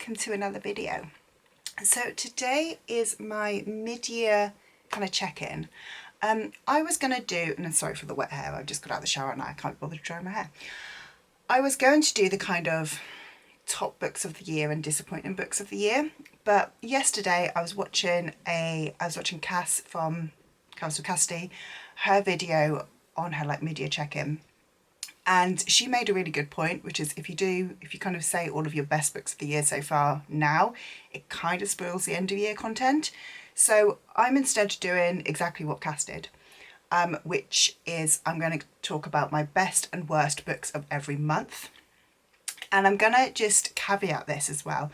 welcome to another video. So today is my mid-year kind of check-in. I was going to do, and I'm sorry for the wet hair, I've just got out of the shower and I can't bother to dry my hair. I was going to do the kind of top books of the year and disappointing books of the year, but yesterday I was watching Cass from Council Casti, her video on her like mid-year check-in. And she made a really good point, which is if you kind of say all of your best books of the year so far now, it kind of spoils the end of year content. So I'm instead doing exactly what Cass did, which is I'm going to talk about my best and worst books of every month. And I'm going to just caveat this as well.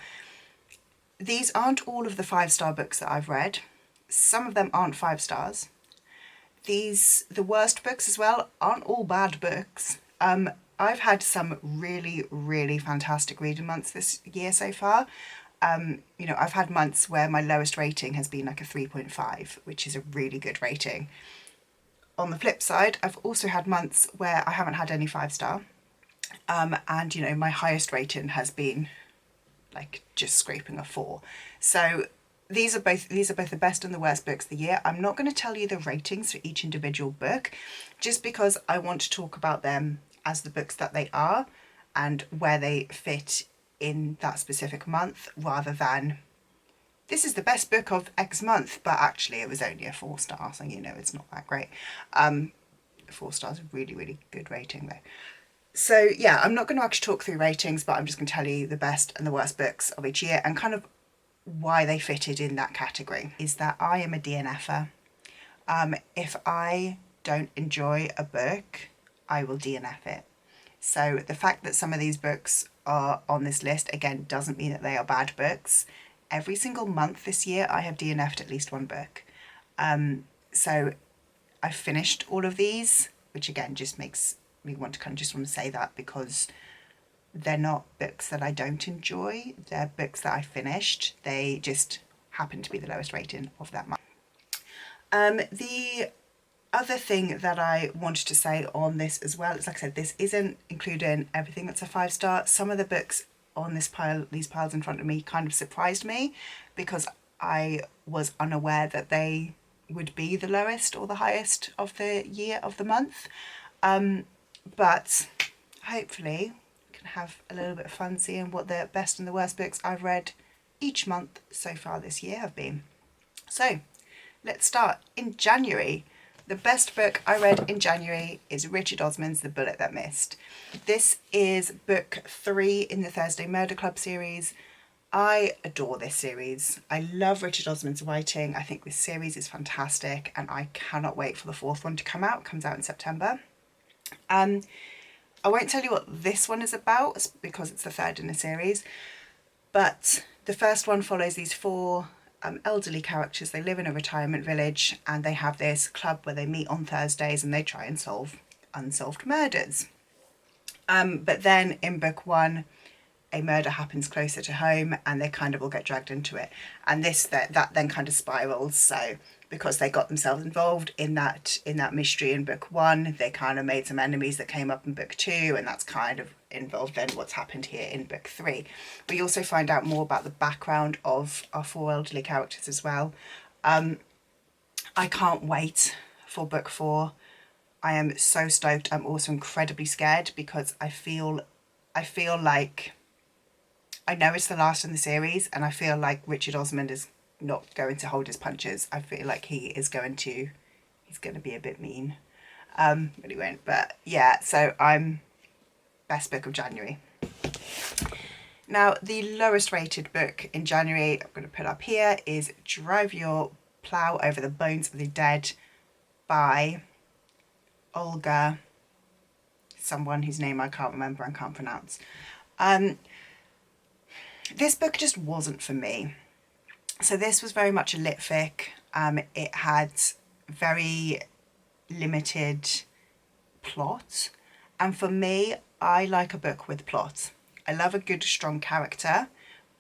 These aren't all of the 5-star books that I've read. Some of them aren't 5 stars. The worst books as well aren't all bad books. I've had some really, really fantastic reading months this year so far. You know, I've had months where my lowest rating has been like a 3.5, which is a really good rating. On the flip side, I've also had months where I haven't had any 5-star. And you know, my highest rating has been like just scraping a 4. So these are both the best and the worst books of the year. I'm not going to tell you the ratings for each individual book, just because I want to talk about them as the books that they are and where they fit in that specific month, rather than this is the best book of X month, but actually it was only a 4 star, so you know it's not that great. 4 stars, really, really good rating though. So yeah, I'm not going to actually talk through ratings, but I'm just going to tell you the best and the worst books of each year and kind of why they fitted in that category. Is that I am a DNFer. If I don't enjoy a book, I will DNF it. So the fact that some of these books are on this list, again, doesn't mean that they are bad books. Every single month this year, I have DNF'd at least one book. So I've finished all of these, which again, just makes me want to say that, because they're not books that I don't enjoy. They're books that I finished. They just happen to be the lowest rating of that month. The other thing that I wanted to say on this as well is, like I said, this isn't including everything that's a 5-star. Some of the books on these piles in front of me kind of surprised me, because I was unaware that they would be the lowest or the highest of the year, of the month. But hopefully we can have a little bit of fun seeing what the best and the worst books I've read each month so far this year have been. So let's start. In January, the best book I read in January is Richard Osman's The Bullet That Missed. This is book 3 in the Thursday Murder Club series. I adore this series. I love Richard Osman's writing. I think this series is fantastic and I cannot wait for the 4th one to come out. It comes out in September. I won't tell you what this one is about because it's the 3rd in the series, but the first one follows these 4 elderly characters. They live in a retirement village and they have this club where they meet on Thursdays and they try and solve unsolved murders. But then in book 1, a murder happens closer to home and they kind of all get dragged into it. And that then kind of spirals. So because they got themselves involved in that mystery in book 1, they kind of made some enemies that came up in book 2, and that's kind of involved then what's happened here in book 3. We also find out more about the background of our 4 elderly characters as well. I can't wait for book 4. I am so stoked. I'm also incredibly scared because I feel like I know it's the last in the series, and I feel like Richard Osman is not going to hold his punches. I feel like he's going to be a bit mean, but he won't. But yeah, so I'm best book of January. Now, the lowest rated book in January, I'm going to put up here, is Drive Your Plough Over the Bones of the Dead by Olga, someone whose name I can't remember and can't pronounce. This book just wasn't for me. So this was very much a lit fic. It had very limited plot. And for me, I like a book with plot. I love a good, strong character.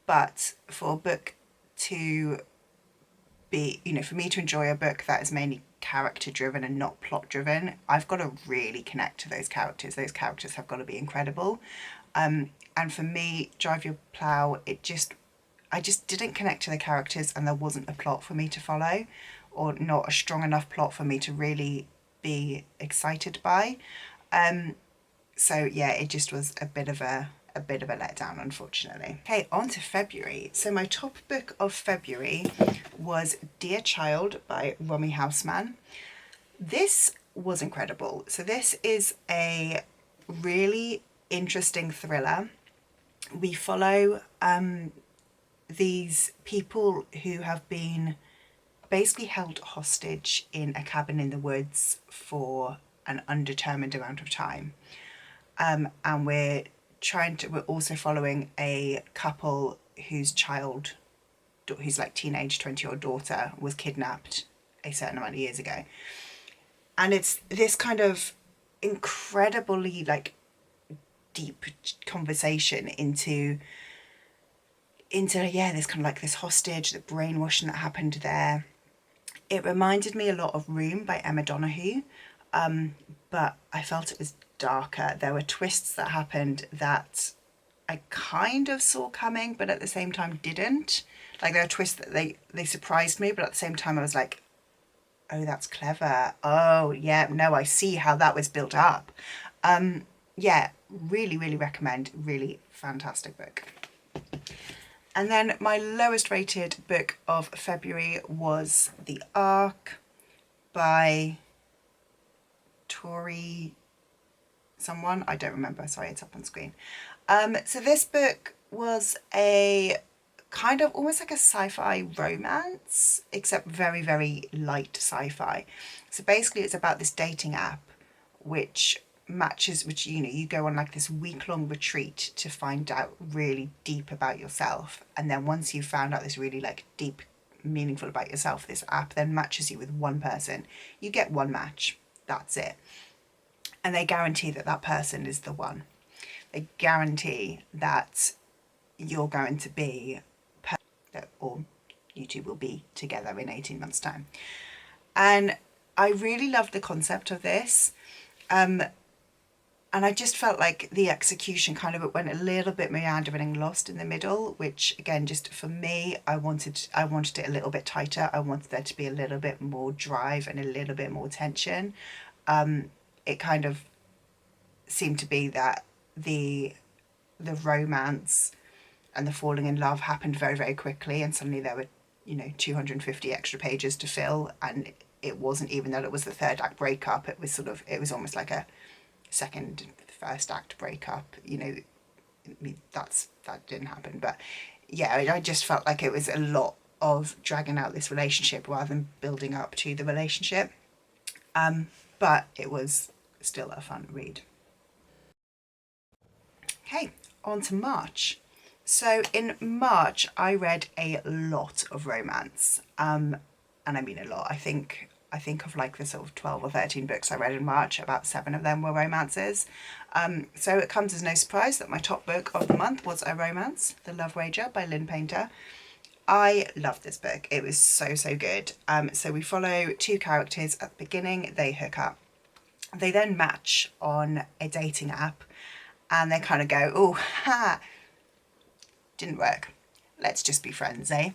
But for a book to be, you know, for me to enjoy a book that is mainly character driven and not plot driven, I've got to really connect to those characters. Those characters have got to be incredible. And for me, Drive Your Plough, it just I just didn't connect to the characters, and there wasn't a plot for me to follow, or not a strong enough plot for me to really be excited by. So yeah, it just was a bit of a letdown, unfortunately. Okay, on to February. So my top book of February was Dear Child by Romy Houseman. This was incredible. So this is a really interesting thriller. We follow these people who have been basically held hostage in a cabin in the woods for an undetermined amount of time. And we're also following a couple whose child, whose like teenage 20-year-old daughter, was kidnapped a certain amount of years ago. And it's this kind of incredibly like deep conversation into yeah, this kind of like this hostage, the brainwashing that happened there. It reminded me a lot of Room by Emma Donoghue, but I felt it was darker. There were twists that happened that I kind of saw coming, but at the same time didn't. Like there were twists that they surprised me, but at the same time I was like, oh, that's clever. Oh, yeah, no, I see how that was built up. Yeah, really, really recommend. Really fantastic book. And then my lowest rated book of February was The Ark by Tori someone. I don't remember. Sorry, it's up on screen. So this book was a kind of almost like a sci-fi romance, except very, very light sci-fi. So basically it's about this dating app which which you go on like this week-long retreat to find out really deep about yourself. And then once you've found out this really like deep, meaningful about yourself, this app then matches you with one person. You get one match. That's it. And they guarantee that that person is the one. They guarantee that you're going to be, or you two will be together in 18 months' time. And I really loved the concept of this. And I just felt like the execution kind of went a little bit meandering and lost in the middle, which again, just for me, I wanted it a little bit tighter. I wanted there to be a little bit more drive and a little bit more tension. It kind of seemed to be that the romance and the falling in love happened very, very quickly, and suddenly there were 250 extra pages to fill, and it wasn't even that it was the third act breakup. It was almost like a first act breakup. That didn't happen, but yeah, I just felt like it was a lot of dragging out this relationship rather than building up to the relationship. But it was still a fun read. Okay, on to March. So in March, I read a lot of romance, and I mean a lot. I think of like the sort of 12 or 13 books I read in March. About 7 of them were romances. So it comes as no surprise that my top book of the month was a romance, The Love Wager by Lynn Painter. I loved this book. It was so, so good. So we follow two characters at the beginning. They hook up. They then match on a dating app, and they kind of go, oh, ha, didn't work. Let's just be friends, eh?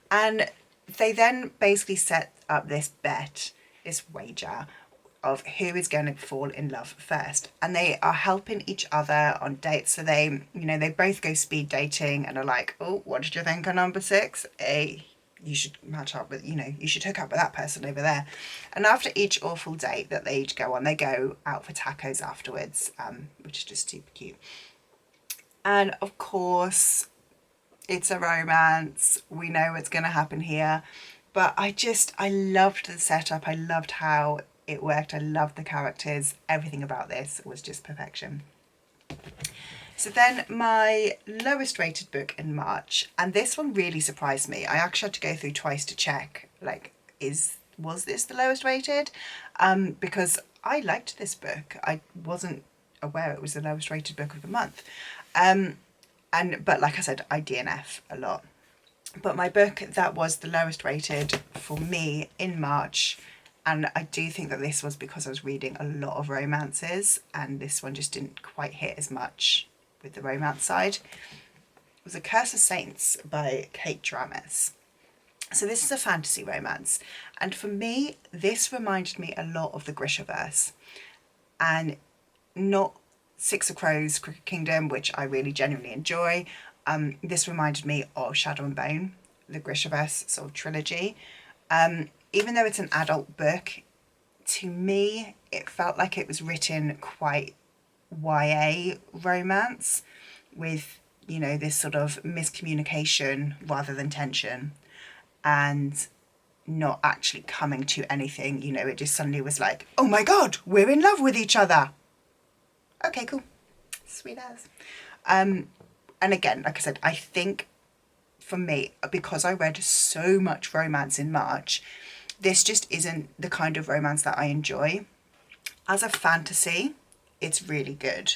And they then basically set up this bet, this wager of who is going to fall in love first. And they are helping each other on dates. So they both go speed dating and are like, oh, what did you think of number 6? Hey, you should match up with, you should hook up with that person over there. And after each awful date that they each go on, they go out for tacos afterwards, which is just super cute. And of course, it's a romance. We know what's going to happen here. But I loved the setup. I loved how it worked. I loved the characters. Everything about this was just perfection. So then my lowest rated book in March, and this one really surprised me. I actually had to go through twice to check, like, was this the lowest rated? Because I liked this book. I wasn't aware it was the lowest rated book of the month. But like I said, I DNF a lot. But my book that was the lowest rated for me in March, and I do think that this was because I was reading a lot of romances, and this one just didn't quite hit as much with the romance side, was A Curse of Saints by Kate Dramis. So this is a fantasy romance, and for me this reminded me a lot of the Grishaverse, and not Six of Crows, Crooked Kingdom, which I really genuinely enjoy. This reminded me of Shadow and Bone, the Grishaverse sort of trilogy. Even though it's an adult book, to me it felt like it was written quite YA romance with, you know, this sort of miscommunication rather than tension, and not actually coming to anything. You know, it just suddenly was like, oh my god, we're in love with each other. Okay, cool. Sweet as. And again, like I said, I think for me, because I read so much romance in March, this just isn't the kind of romance that I enjoy. As a fantasy, it's really good.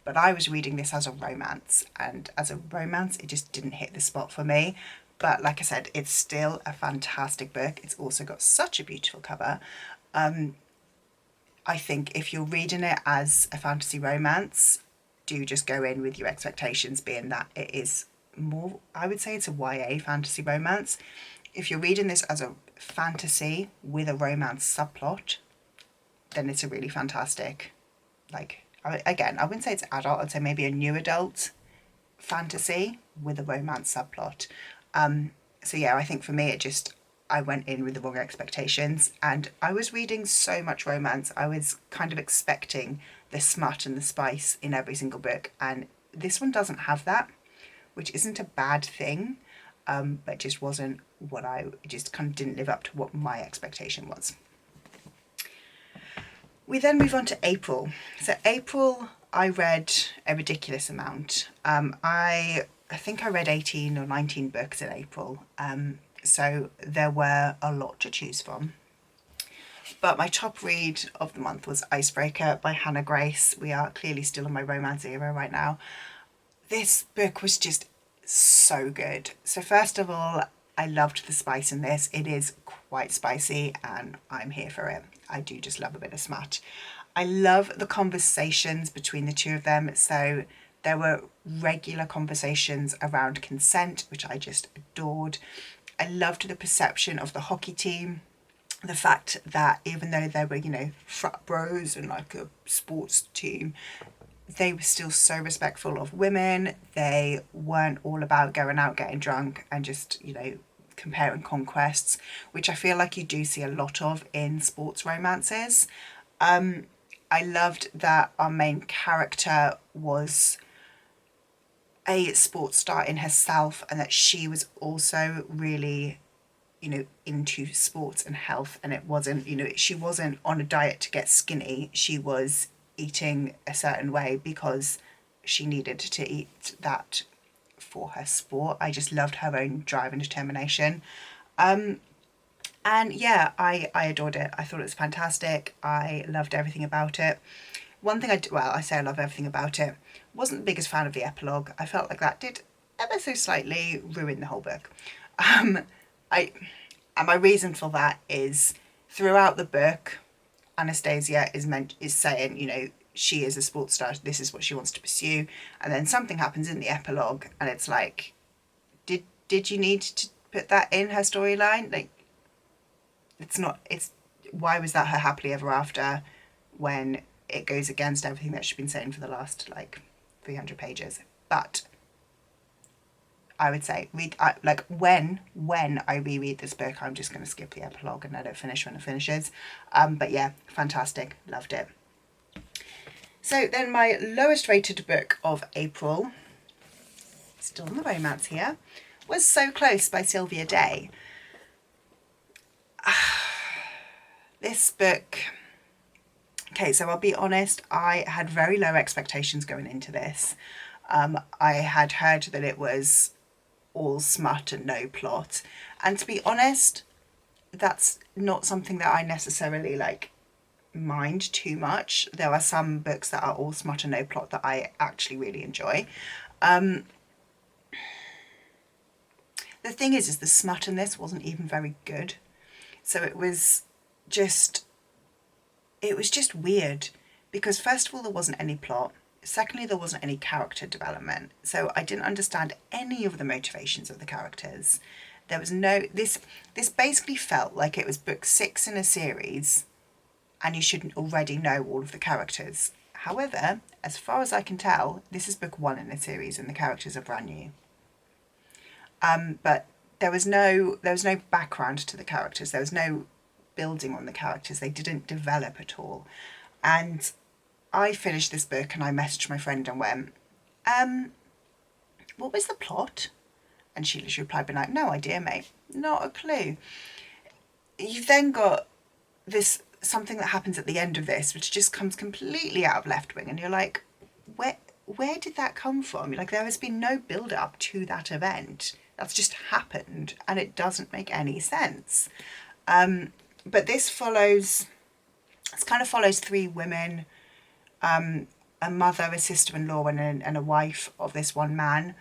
But I was reading this as a romance, and as a romance, it just didn't hit the spot for me. But like I said, it's still a fantastic book. It's also got such a beautiful cover. I think if you're reading it as a fantasy romance, do just go in with your expectations being that it is more, I would say it's a YA fantasy romance. If you're reading this as a fantasy with a romance subplot, then it's a really fantastic, like, again, I wouldn't say it's adult, I'd say maybe a new adult fantasy with a romance subplot. So yeah, I think for me it just, I went in with the wrong expectations, and I was reading so much romance, I was kind of expecting the smut and the spice in every single book, and this one doesn't have that, which isn't a bad thing, but just wasn't what it just kind of didn't live up to what my expectation was. We then move on to April. So April, I read a ridiculous amount. I think I read 18 or 19 books in April. So there were a lot to choose from. But my top read of the month was Icebreaker by Hannah Grace. We are clearly still in my romance era right now. This book was just so good. So first of all, I loved the spice in this. It is quite spicy and I'm here for it. I do just love a bit of smut. I love the conversations between the two of them. So there were regular conversations around consent, which I just adored. I loved the perception of the hockey team. The fact that even though they were, you know, frat bros and like a sports team, they were still so respectful of women. They weren't all about going out, getting drunk and just, you know, comparing conquests, which I feel like you do see a lot of in sports romances. I loved that our main character was a sports star in herself, and that she was also really, you know, into sports and health, and it wasn't, you know, she wasn't on a diet to get skinny. She was eating a certain way because she needed to eat that for her sport. I just loved her own drive and determination. And yeah, I adored it. I thought it was fantastic. I loved everything about it. One thing I say I love everything about it. Wasn't the biggest fan of the epilogue. I felt like that did ever so slightly ruin the whole book. I And my reason for that is throughout the book, Anastasia is saying, you know, she is a sports star, this is what she wants to pursue, and then something happens in the epilogue and it's like, did you need to put that in her storyline? Like, it's why was that her happily ever after when it goes against everything that she's been saying for the last like 300 pages? But I would say when I reread this book, I'm just going to skip the epilogue and let it finish when it finishes. But yeah, fantastic, loved it. So then my lowest rated book of April, still on the romance here, was So Close by Sylvia Day. This book, okay, so I'll be honest, I had very low expectations going into this. I had heard that it was all smut and no plot, and to be honest, that's not something that I necessarily like mind too much. There are some books that are all smut and no plot that I actually really enjoy. The thing is the smut in this wasn't even very good, so it was just weird, because first of all there wasn't any plot. Secondly, there wasn't any character development, so I didn't understand any of the motivations of the characters. There was no this basically felt like it was book 6 in a series and you shouldn't already know all of the characters. However, as far as I can tell, this is book 1 in a series and the characters are brand new. But there was no background to the characters. There was no building on the characters. They didn't develop at all. And I finished this book and I messaged my friend and went, what was the plot? And she literally replied, being like, no idea, mate. Not a clue. You've then got this something that happens at the end of this, which just comes completely out of left wing, and you're like, where did that come from? Like, there has been no build up to that event. That's just happened, and it doesn't make any sense. But this follows. It kind of follows 3 women, a mother, a sister-in-law, and a wife of this one man.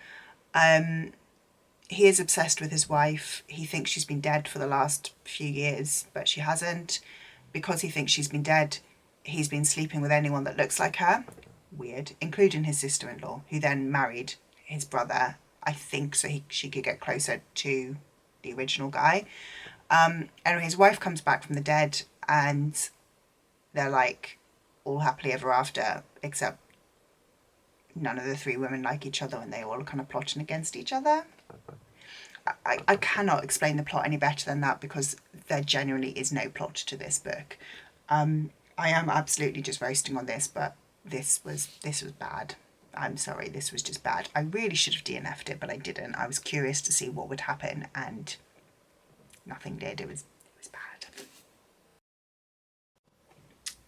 He is obsessed with his wife. He thinks she's been dead for the last few years, but she hasn't. Because he thinks she's been dead, he's been sleeping with anyone that looks like her. Weird. Including his sister-in-law, who then married his brother, I think, so she could get closer to the original guy. Anyway, his wife comes back from the dead and they're like all happily ever after, except none of the 3 women like each other and they all are kind of plotting against each other. I cannot explain the plot any better than that because there genuinely is no plot to this book. I am absolutely just roasting on this, but this was bad. I'm sorry, this was just bad. I really should have DNF'd it, but I didn't. I was curious to see what would happen and nothing did. It was bad.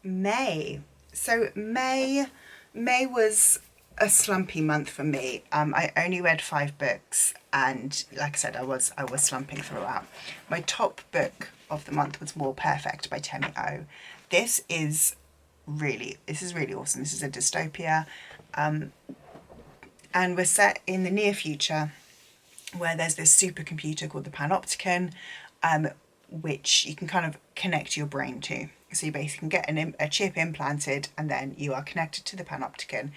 May. So May was a slumpy month for me. I only read 5 books, and like I said, I was slumping throughout. My top book of the month was More Perfect by j.ayre. This is really awesome. This is a dystopia, and we're set in the near future, where there's this supercomputer called the Panopticon, which you can kind of connect your brain to. So you basically can get a chip implanted, and then you are connected to the Panopticon.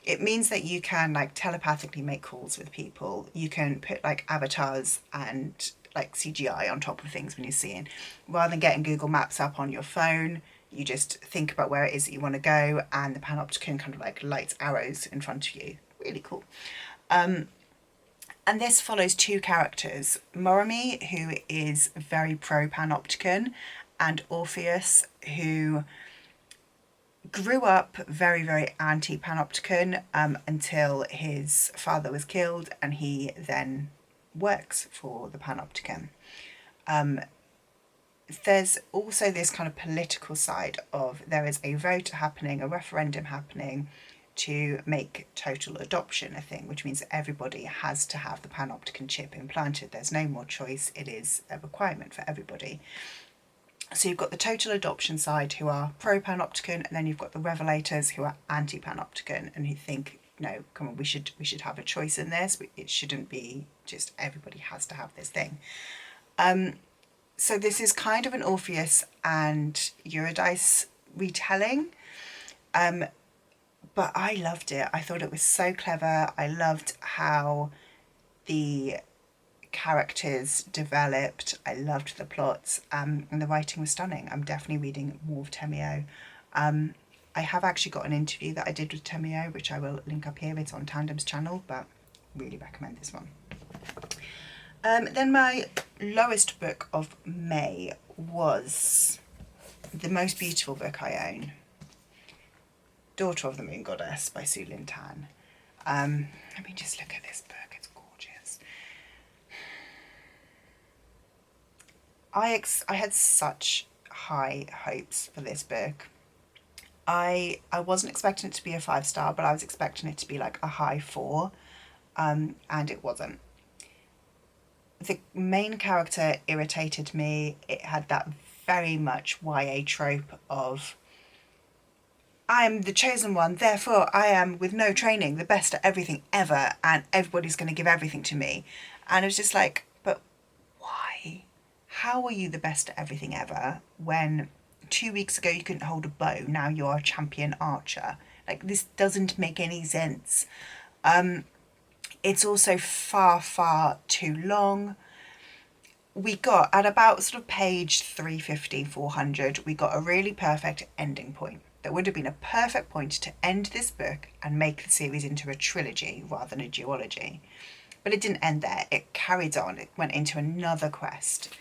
It means that you can like telepathically make calls with people. You can put like avatars and like CGI on top of things when you're seeing. Rather than getting Google Maps up on your phone, you just think about where it is that you want to go, and the Panopticon kind of like lights arrows in front of you. Really cool. And this follows 2 characters, Morimi, who is very pro Panopticon, and Orpheus, who grew up very, very anti-Panopticon until his father was killed, and he then works for the Panopticon. There's also this kind of political side of, there is a vote happening, a referendum happening to make total adoption a thing, which means that everybody has to have the Panopticon chip implanted. There's no more choice. It is a requirement for everybody. So you've got the total adoption side who are pro-Panopticon, and then you've got the revelators who are anti-Panopticon and who think, no, come on, we should have a choice in this. It shouldn't be just everybody has to have this thing. So this is kind of an Orpheus and Eurydice retelling. But I loved it. I thought it was so clever. I loved how the characters developed. I loved the plots, and the writing was stunning. I'm definitely reading more of j.ayre. I have actually got an interview that I did with j.ayre, which I will link up here. It's on Tandem's channel, but really recommend this one. Then my lowest book of May was the most beautiful book I own, Daughter of the Moon Goddess by Su Lin Tan. Let me just look at this book. It's gorgeous. I had such high hopes for this book. I wasn't expecting it to be a 5-star, but I was expecting it to be like a high 4, and it wasn't. The main character irritated me. It had that very much YA trope of, I am the chosen one, therefore I am, with no training, the best at everything ever, and everybody's going to give everything to me. And it was just like, but why? How are you the best at everything ever when 2 weeks ago you couldn't hold a bow, now you're a champion archer? Like, this doesn't make any sense. It's also far, far too long. We got, at about sort of page 350, 400, we got a really perfect ending point. That would have been a perfect point to end this book and make the series into a trilogy rather than a duology. But it didn't end there. It carried on. It went into another quest,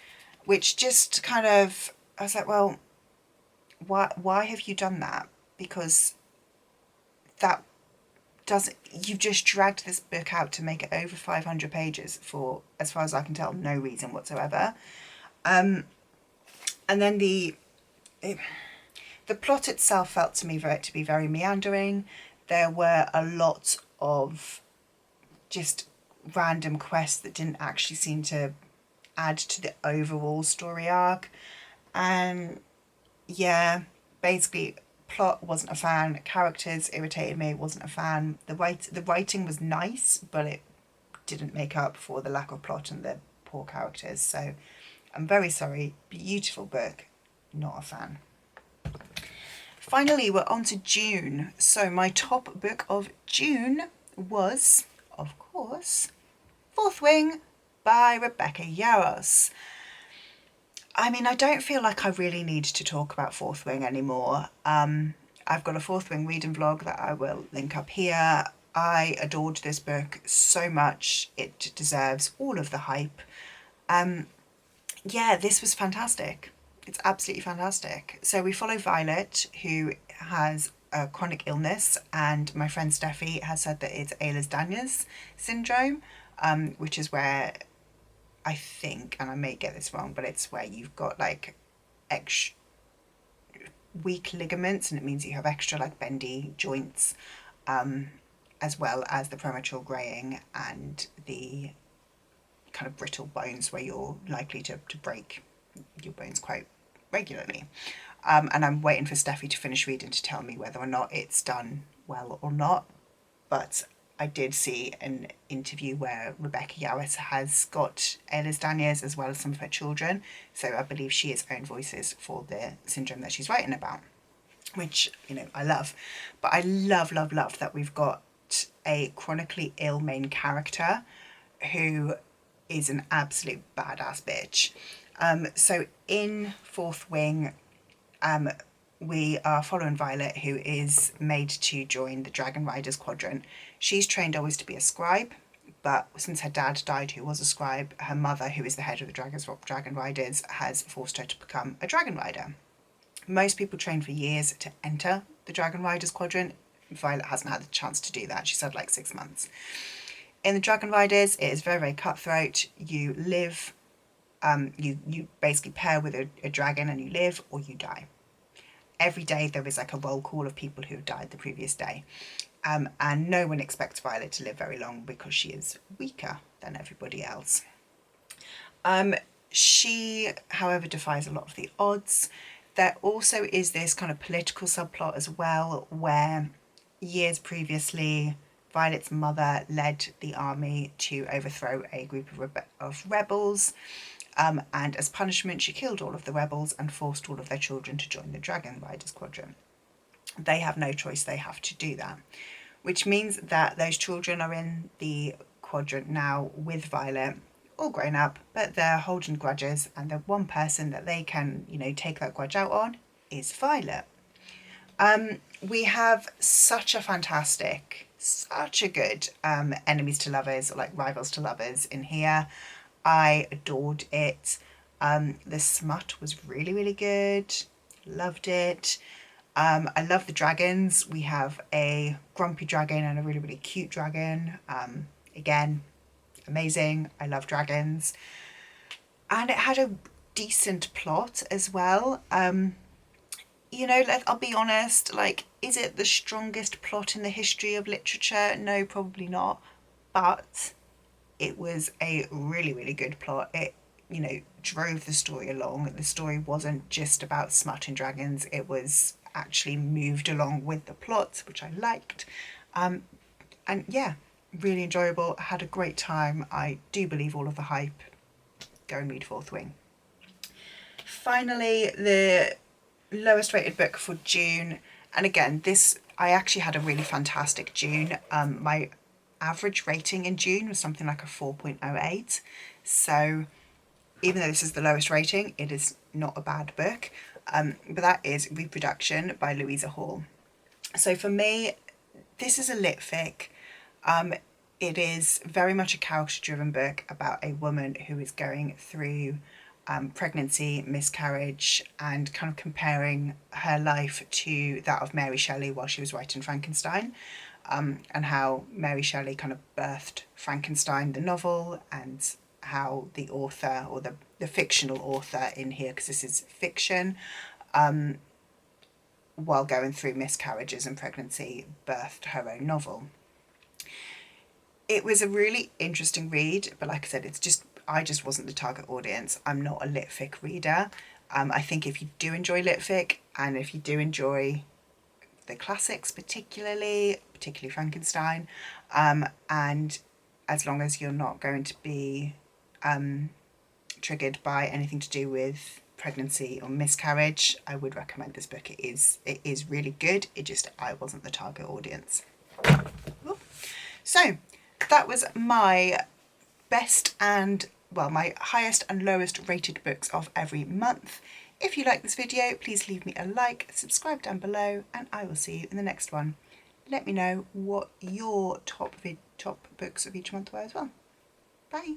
which just kind of, I was like, well, why have you done that? Because that doesn't, you've just dragged this book out to make it over 500 pages for, as far as I can tell, no reason whatsoever. And then the plot itself felt to me to be very meandering. There were a lot of just random quests that didn't actually seem to add to the overall story arc. And yeah, basically, plot, wasn't a fan. Characters irritated me, wasn't a fan. The writing was nice, but it didn't make up for the lack of plot and the poor characters. So I'm very sorry. Beautiful book, not a fan. Finally, we're on to June. So my top book of June was, of course, Fourth Wing by Rebecca Yarros. I mean, I don't feel like I really need to talk about Fourth Wing anymore. I've got a Fourth Wing reading vlog that I will link up here. I adored this book so much. It deserves all of the hype. Yeah, this was fantastic. It's absolutely fantastic. So we follow Violet, who has a chronic illness, and my friend Steffi has said that it's Ehlers-Danlos syndrome, which is where, I think, and I may get this wrong, but it's where you've got like weak ligaments, and it means you have extra like bendy joints, as well as the premature greying and the kind of brittle bones where you're likely to break your bones quite regularly. And I'm waiting for Steffi to finish reading to tell me whether or not it's done well or not. But I did see an interview where Rebecca Yarros has got Ehlers-Danlos as well as some of her children. So I believe she has owned voices for the syndrome that she's writing about, which, you know, I love. But I love, love, love that we've got a chronically ill main character who is an absolute badass bitch. So in Fourth Wing, we are following Violet, who is made to join the Dragon Riders Quadrant. She's trained always to be a scribe, but since her dad died, who was a scribe, her mother, who is the head of the Dragon Riders, has forced her to become a Dragon Rider. Most people train for years to enter the Dragon Riders Quadrant. Violet hasn't had the chance to do that. She's had like 6 months. In the Dragon Riders, it is very, very cutthroat. You live, you basically pair with a dragon and you live or you die. Every day there is like a roll call of people who have died the previous day. And no one expects Violet to live very long because she is weaker than everybody else. She, however, defies a lot of the odds. There also is this kind of political subplot as well, where years previously, Violet's mother led the army to overthrow a group of rebels. And as punishment, she killed all of the rebels and forced all of their children to join the Dragon Riders Quadrant. They have no choice, they have to do that. Which means that those children are in the quadrant now with Violet, all grown up, but they're holding grudges, and the one person that they can, you know, take that grudge out on is Violet. We have such a fantastic, such a good enemies to lovers, or like rivals to lovers in here. I adored it. The smut was really, really good. Loved it. I love the dragons. We have a grumpy dragon and a really, really cute dragon. Again, amazing. I love dragons. And it had a decent plot as well. You know, I'll be honest, like, is it the strongest plot in the history of literature? No, probably not. But it was a really, really good plot. It, you know, drove the story along. The story wasn't just about smut and dragons. It was actually moved along with the plot, which I liked. And yeah, really enjoyable. I had a great time. I do believe all of the hype. Go and read Fourth Wing. Finally, the lowest rated book for June. And again, this, I actually had a really fantastic June. My average rating in June was something like a 4.08. So even though this is the lowest rating, it is not a bad book. But that is Reproduction by Louisa Hall. So for me, this is a lit fic. It is very much a character-driven book about a woman who is going through pregnancy, miscarriage, and kind of comparing her life to that of Mary Shelley while she was writing Frankenstein, and how Mary Shelley kind of birthed Frankenstein, the novel, and how the author, or the fictional author in here, because this is fiction, while going through miscarriages and pregnancy, birthed her own novel. It was a really interesting read, but like I said, I just wasn't the target audience. I'm not a lit fic reader. I think if you do enjoy lit fic, and if you do enjoy the classics, particularly Frankenstein, and as long as you're not going to be triggered by anything to do with pregnancy or miscarriage, I would recommend this book. It is really good. I wasn't the target audience. So that was my best and, well, my highest and lowest rated books of every month. If you like this video, please leave me a like, subscribe down below, and I will see you in the next one. Let me know what your top books of each month were as well. Bye.